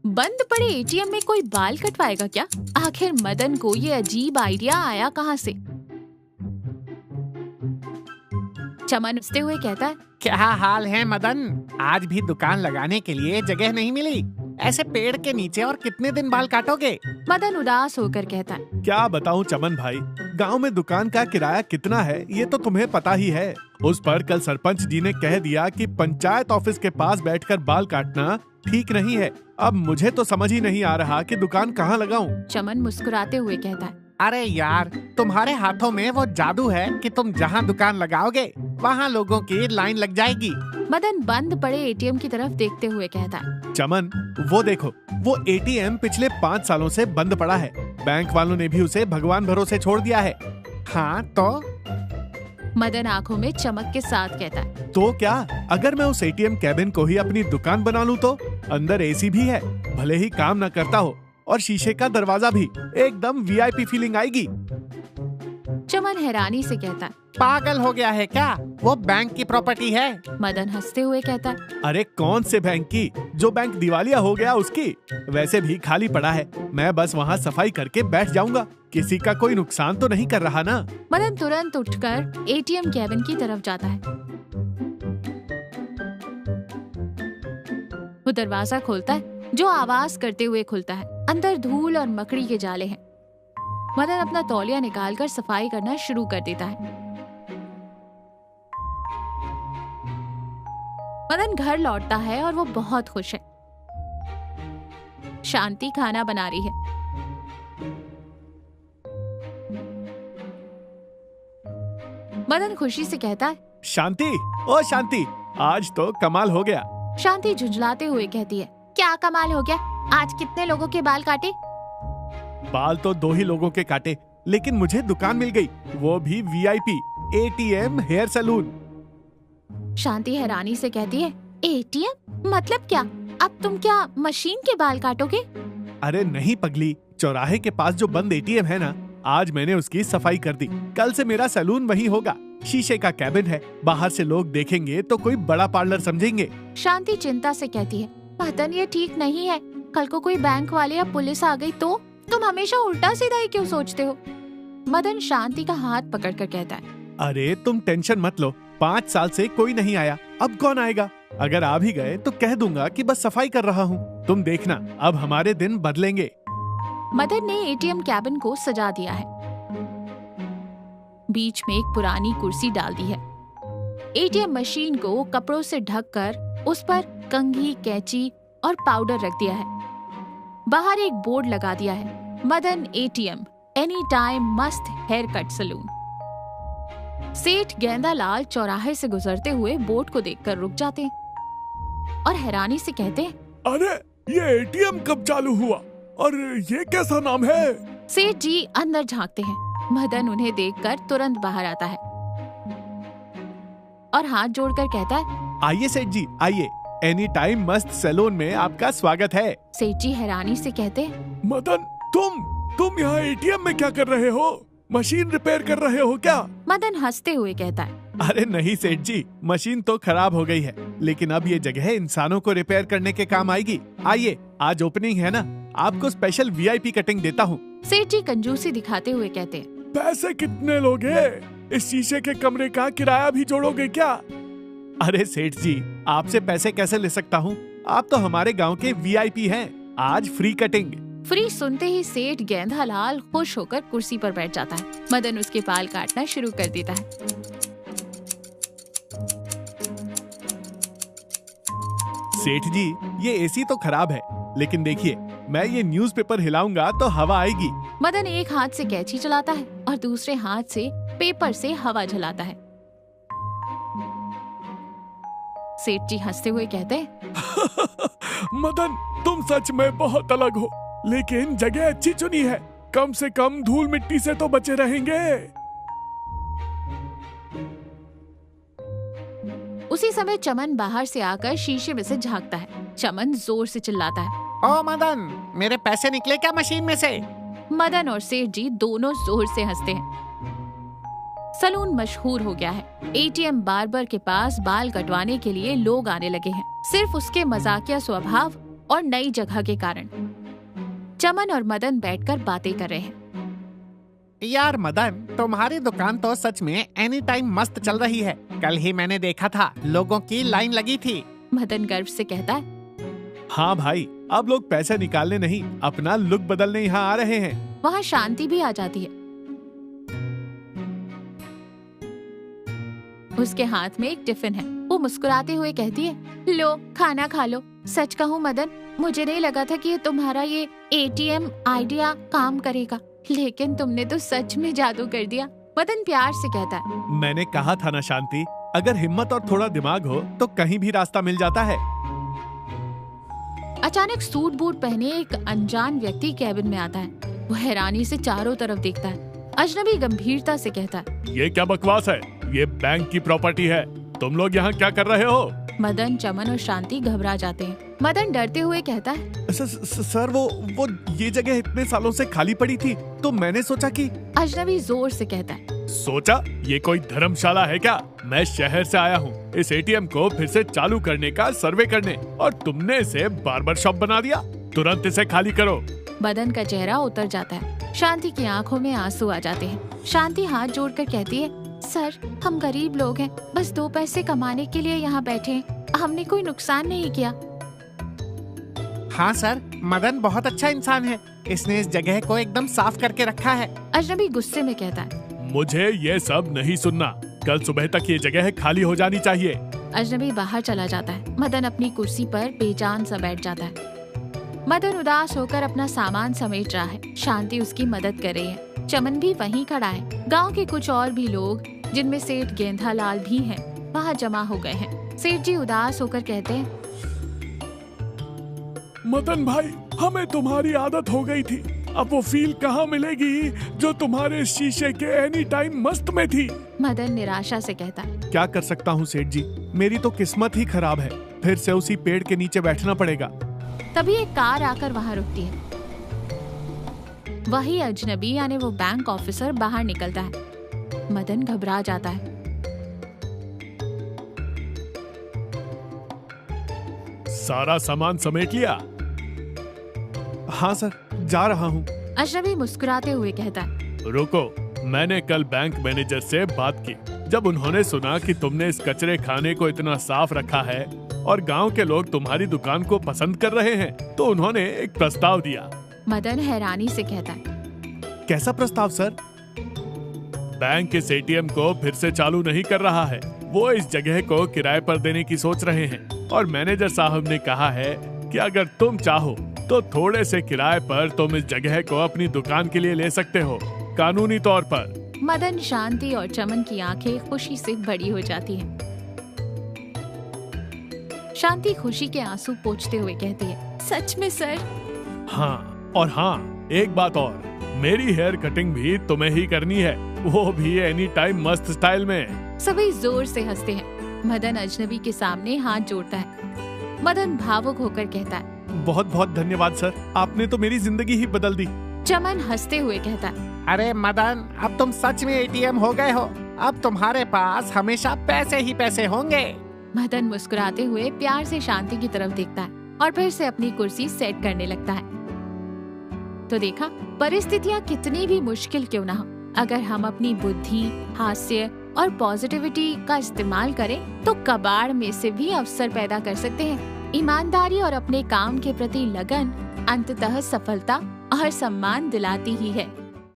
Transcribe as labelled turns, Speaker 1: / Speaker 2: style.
Speaker 1: बंद पड़े एटीएम में कोई बाल कटवाएगा क्या? आखिर मदन को ये अजीब आइडिया आया कहाँ से? चमन हंसते हुए कहता है,
Speaker 2: क्या हाल है मदन? आज भी दुकान लगाने के लिए जगह नहीं मिली। ऐसे पेड़ के नीचे और कितने दिन बाल काटोगे?
Speaker 1: मदन उदास होकर कहता है,
Speaker 3: क्या बताऊं चमन भाई, गांव में दुकान का किराया कितना है ये तो तुम्हें पता ही है। उस पर कल सरपंच जी ने कह दिया कि पंचायत ऑफिस के पास बैठकर बाल काटना ठीक नहीं है। अब मुझे तो समझ ही नहीं आ रहा कि दुकान कहाँ लगाऊं।
Speaker 1: चमन मुस्कुराते हुए कहता है,
Speaker 2: अरे यार, तुम्हारे हाथों में वो जादू है कि तुम जहाँ दुकान लगाओगे वहाँ लोगों की लाइन लग जाएगी।
Speaker 1: मदन बंद पड़े एटीएम की तरफ देखते हुए कहता है,
Speaker 3: चमन वो देखो, वो एटीएम पिछले 5 सालों से बंद पड़ा है। बैंक वालों ने भी उसे भगवान भरोसे छोड़ दिया है।
Speaker 2: हाँ तो?
Speaker 1: मदन आंखों में चमक के साथ कहता है,
Speaker 3: तो क्या, अगर मैं उस एटीएम कैबिन को ही अपनी दुकान बना लूं तो? अंदर एसी भी है, भले ही काम न करता हो, और शीशे का दरवाजा भी, एकदम वीआईपी फीलिंग आएगी।
Speaker 1: चमन हैरानी से कहता है,
Speaker 2: पागल हो गया है क्या? वो बैंक की प्रॉपर्टी है।
Speaker 1: मदन हंसते हुए कहता है,
Speaker 3: अरे कौन से बैंक की? जो बैंक दिवालिया हो गया उसकी। वैसे भी खाली पड़ा है, मैं बस वहाँ सफाई करके बैठ जाऊंगा। किसी का कोई नुकसान तो नहीं कर रहा ना?
Speaker 1: मदन तुरंत उठकर एटीएम कैबिन की तरफ जाता है। वो दरवाजा खोलता है, जो आवाज करते हुए खुलता है। अंदर धूल और मकड़ी के जाले हैं। मदन अपना तौलिया निकालकर सफाई करना शुरू कर देता है। मदन घर लौटता है और वो बहुत खुश है। शांति खाना बना रही है। मदन खुशी से कहता है,
Speaker 3: शांति, ओ शांति, आज तो कमाल हो गया।
Speaker 1: शांति झुंझलाते हुए कहती है, क्या कमाल हो गया? आज कितने लोगों के बाल काटे?
Speaker 3: बाल तो 2 ही लोगों के काटे, लेकिन मुझे दुकान मिल गई, वो भी वीआईपी एटीएम हेयर सैलून।
Speaker 1: शांति हैरानी से कहती है, एटीएम मतलब क्या? अब तुम क्या मशीन के बाल काटोगे?
Speaker 3: अरे नहीं पगली, चौराहे के पास जो बंद एटीएम है ना, आज मैंने उसकी सफाई कर दी। कल से मेरा सैलून वहीं होगा। शीशे का कैबिन है, बाहर से लोग देखेंगे तो कोई बड़ा पार्लर समझेंगे।
Speaker 1: शांति चिंता से कहती है, मदन ये ठीक नहीं है। कल को कोई बैंक वाले या पुलिस आ गई तो? तुम हमेशा उल्टा सीधा ही क्यों सोचते हो? मदन शांति का हाथ पकड़कर कहता है,
Speaker 3: अरे तुम टेंशन मत लो, 5 साल से कोई नहीं आया, अब कौन आएगा? अगर आ भी गए तो कह दूंगा कि बस सफाई कर रहा हूँ। तुम देखना, अब हमारे दिन बदलेंगे।
Speaker 1: मदन ने एटीएम कैबिन को सजा दिया है। बीच में एक पुरानी कुर्सी डाल दी है। एटीएम मशीन को कपड़ों से ढककर उस पर कंघी, कैंची और पाउडर रख दिया है। बाहर एक बोर्ड लगा दिया है, मदन एटीएम एनी टाइम मस्त हेयर कट सलून। सेठ गेंदालाल चौराहे से गुजरते हुए बोर्ड को देखकर रुक जाते हैं और हैरानी से कहते हैं,
Speaker 3: अरे ये एटीएम कब चालू हुआ और ये कैसा नाम है?
Speaker 1: सेठ जी अंदर झांकते हैं। मदन उन्हें देखकर तुरंत बाहर आता है और हाथ जोड़कर कहता है,
Speaker 3: आइए सेठ जी आइए, एनी टाइम मस्त सैलून में आपका स्वागत है।
Speaker 1: सेठ जी हैरानी से कहते हैं,
Speaker 3: मदन तुम यहाँ एटीएम में क्या कर रहे हो? मशीन रिपेयर कर रहे हो क्या?
Speaker 1: मदन हंसते हुए कहता है,
Speaker 3: अरे नहीं सेठ जी, मशीन तो खराब हो गई है, लेकिन अब ये जगह इंसानों को रिपेयर करने के काम आएगी। आइए, आज ओपनिंग है ना, आपको स्पेशल वीआईपी कटिंग देता हूँ।
Speaker 1: सेठ जी कंजूसी दिखाते हुए कहते हैं,
Speaker 3: पैसे कितने लोगे? इस शीशे के कमरे का किराया भी जोड़ोगे क्या? अरे सेठ जी, आपसे पैसे कैसे ले सकता हूँ? आप तो हमारे गांव के वीआईपी हैं। आज फ्री कटिंग।
Speaker 1: फ्री सुनते ही सेठ गेंदालाल खुश होकर कुर्सी पर बैठ जाता है। मदन उसके बाल काटना शुरू कर देता है।
Speaker 3: सेठ जी, ये एसी तो खराब है, लेकिन देखिए, मैं ये न्यूज़पेपर हिलाऊंगा तो हवा आएगी।
Speaker 1: मदन एक हाथ से कैंची चलाता है और दूसरे हाथ से पेपर से हवा झलाता है। सेठ जी हंसते हुए कहते हैं,
Speaker 3: मदन तुम सच में बहुत अलग हो, लेकिन जगह अच्छी चुनी है। कम से कम धूल मिट्टी से तो बचे रहेंगे।
Speaker 1: उसी समय चमन बाहर से आकर शीशे में से झांकता है। चमन जोर से चिल्लाता है,
Speaker 2: ओ मदन, मेरे पैसे निकले क्या मशीन में से?
Speaker 1: मदन और सेठ जी दोनों जोर से हंसते हैं। सलून मशहूर हो गया है। एटीएम बार्बर के पास बाल कटवाने के लिए लोग आने लगे हैं। सिर्फ उसके मजाकिया स्वभाव और नई जगह के कारण। चमन और मदन बैठकर बातें कर रहे हैं।
Speaker 2: यार मदन, तुम्हारी दुकान तो सच में एनी टाइम मस्त चल रही है। कल ही मैंने देखा था, लोगों की लाइन लगी थी।
Speaker 1: मदन गर्व से कहता है।
Speaker 3: हाँ भाई, अब लोग पैसे निकालने नहीं, अपना लुक बदलने यहाँ आ रहे हैं।
Speaker 1: वहाँ शांति भी आ जाती है। उसके हाथ में एक टिफिन है। वो मुस्कुराते हुए कहती है, लो खाना खा लो। सच कहूँ मदन, मुझे नहीं लगा था कि तुम्हारा ये ATM आइडिया काम करेगा, लेकिन तुमने तो सच में जादू कर दिया। मदन प्यार से कहता है।
Speaker 3: मैंने कहा था ना शांति, अगर हिम्मत और थोड़ा दिमाग हो तो कहीं भी रास्ता मिल जाता है।
Speaker 1: अचानक सूट बूट पहने एक अनजान व्यक्ति कैबिन में आता है। वो हैरानी से चारों तरफ देखता है। अजनबी गंभीरता से कहता है,
Speaker 3: ये क्या बकवास है? ये बैंक की प्रॉपर्टी है, तुम लोग यहाँ क्या कर रहे हो?
Speaker 1: मदन, चमन और शांति घबरा जाते हैं। मदन डरते हुए कहता है,
Speaker 3: सर वो ये जगह इतने सालों से खाली पड़ी थी, तो मैंने सोचा कि।
Speaker 1: अजनबी जोर से कहता है,
Speaker 3: सोचा? ये कोई धर्मशाला है क्या? मैं शहर से आया हूँ इस ATM को फिर से चालू करने का सर्वे करने, और तुमने इसे बार्बर शॉप बना दिया। तुरंत इसे खाली करो।
Speaker 1: मदन का चेहरा उतर जाता है। शांति की आंखों में आंसू आ जाते हैं। शांति हाथ जोड़कर कहती है, सर हम गरीब लोग हैं, बस 2 पैसे कमाने के लिए यहाँ बैठे हैं, हमने कोई नुकसान नहीं किया।
Speaker 2: हाँ सर, मदन बहुत अच्छा इंसान है, इसने इस जगह को एकदम साफ करके रखा है।
Speaker 1: अजनबी गुस्से में कहता है,
Speaker 3: मुझे ये सब नहीं सुनना, कल सुबह तक ये जगह खाली हो जानी चाहिए।
Speaker 1: अजनबी बाहर चला जाता है। मदन अपनी कुर्सी पर बेजान सा बैठ जाता है। मदन उदास होकर अपना सामान समेट रहा है। शांति उसकी मदद कर रही है। चमन भी वहीं खड़ा है। गांव के कुछ और भी लोग, जिनमें सेठ गेंधालाल भी हैं, वहाँ जमा हो गए हैं। सेठ जी उदास होकर कहते हैं,
Speaker 3: मदन भाई, हमें तुम्हारी आदत हो गई थी, अब वो फील कहाँ मिलेगी जो तुम्हारे शीशे के एनी टाइम मस्त में थी।
Speaker 1: मदन निराशा से कहता है,
Speaker 3: क्या कर सकता हूँ सेठ जी, मेरी तो किस्मत ही खराब है, फिर से उसी पेड़ के नीचे बैठना पड़ेगा।
Speaker 1: तभी एक कार आकर वहाँ रुकती है। वही अजनबी यानी वो बैंक ऑफिसर बाहर निकलता है। मदन घबरा जाता है।
Speaker 3: सारा सामान समेट लिया? हाँ सर, जा रहा हूँ।
Speaker 1: अजनबी मुस्कुराते हुए कहता है,
Speaker 3: रुको, मैंने कल बैंक मैनेजर से बात की। जब उन्होंने सुना कि तुमने इस कचरे खाने को इतना साफ रखा है और गांव के लोग तुम्हारी दुकान को पसंद कर रहे हैं, तो उन्होंने एक प्रस्ताव दिया।
Speaker 1: मदन हैरानी से कहता है,
Speaker 3: कैसा प्रस्ताव सर? बैंक इस ATM को फिर से चालू नहीं कर रहा है, वो इस जगह को किराए पर देने की सोच रहे हैं, और मैनेजर साहब ने कहा है कि अगर तुम चाहो तो थोड़े से किराए पर तुम इस जगह को अपनी दुकान के लिए ले सकते हो, कानूनी तौर पर।
Speaker 1: मदन, शांति और चमन की आंखें खुशी से बड़ी हो जाती हैं। शांति खुशी के आंसू पोंछते हुए कहती है, सच में सर?
Speaker 3: हाँ, और हाँ, एक बात और, मेरी हेयर कटिंग भी तुम्हें ही करनी है, वो भी एनी टाइम मस्त स्टाइल में।
Speaker 1: सभी जोर से हंसते हैं। मदन अजनबी के सामने हाथ जोड़ता है। मदन भावुक होकर कहता है,
Speaker 3: बहुत बहुत धन्यवाद सर, आपने तो मेरी जिंदगी ही बदल दी।
Speaker 1: चमन हंसते हुए कहता है,
Speaker 2: अरे मदन, अब तुम सच में ATM हो गए हो, अब तुम्हारे पास हमेशा पैसे ही पैसे होंगे।
Speaker 1: मदन मुस्कुराते हुए प्यार से शांति की तरफ देखता है और फिर से अपनी कुर्सी सेट करने लगता है। तो देखा, परिस्थितियाँ कितनी भी मुश्किल क्यों ना हो, अगर हम अपनी बुद्धि, हास्य और पॉजिटिविटी का इस्तेमाल करें तो कबाड़ में से भी अवसर पैदा कर सकते हैं। ईमानदारी और अपने काम के प्रति लगन अंततः सफलता और सम्मान दिलाती ही है।